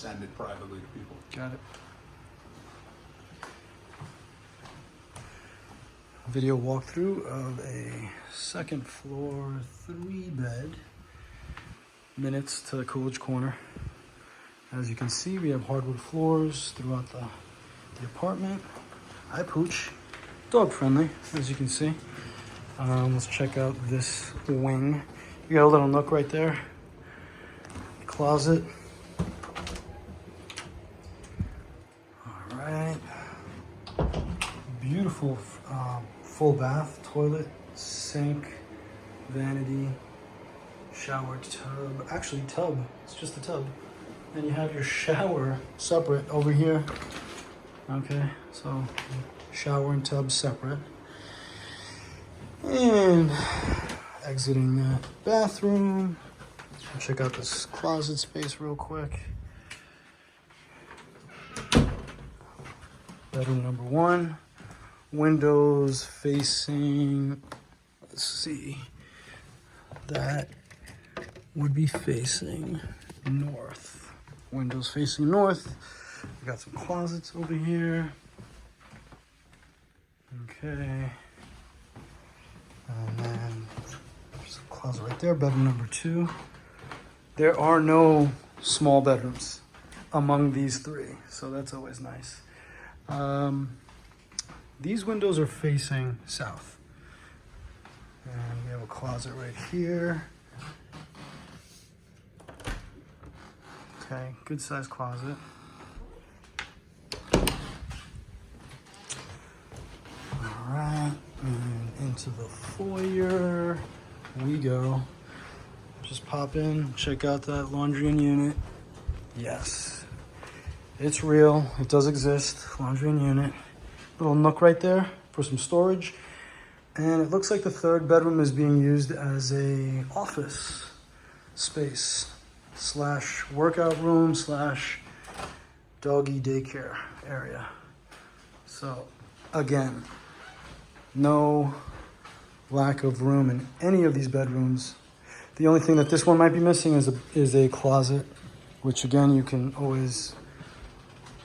send it privately to people. Got it. Video walkthrough of a second floor 3-bed. Minutes to Coolidge Corner. As you can see, we have hardwood floors throughout the apartment. Hi, Pooch. Dog friendly, as you can see. Let's check out this wing. You got a little nook right there. Closet. All right. Beautiful full bath, toilet, sink, vanity, shower tub. Actually, tub. It's just a tub. And you have your shower separate over here. Okay, so shower and tub separate. And exiting that bathroom. Check out this closet space real quick. Bedroom number 1. Windows facing, let's see, that would be facing north. Windows facing north. We got some closets over here. Okay. And then there's a closet right there, bedroom number 2. There are no small bedrooms among these 3, so that's always nice. These windows are facing south. And we have a closet right here. Okay, good sized closet. All right, and into the foyer we go. Just pop in, check out that laundry and unit. Yes, it's real, it does exist, laundry and unit. Little nook right there for some storage. And it looks like the 3rd bedroom is being used as a office space / workout room / doggy daycare area. So again, no lack of room in any of these bedrooms. The only thing that this one might be missing is a closet, which again, you can always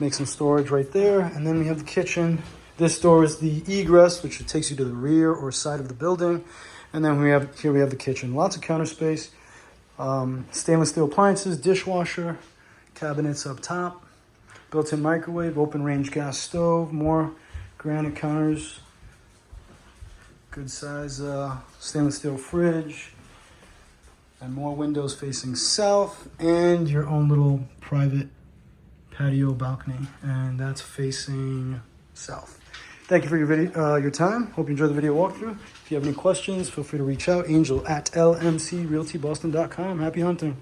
make some storage right there. And then we have the kitchen. This door is the egress, which takes you to the rear or side of the building. And then we have the kitchen. Lots of counter space. Stainless steel appliances, dishwasher, cabinets up top, built-in microwave, open range gas stove, more granite counters, good size stainless steel fridge, and more windows facing south, and your own little private patio balcony, and that's facing south. Thank you for your time. Hope you enjoyed the video walkthrough. If you have any questions, feel free to reach out. Angel at lmcrealtyboston.com. Happy hunting.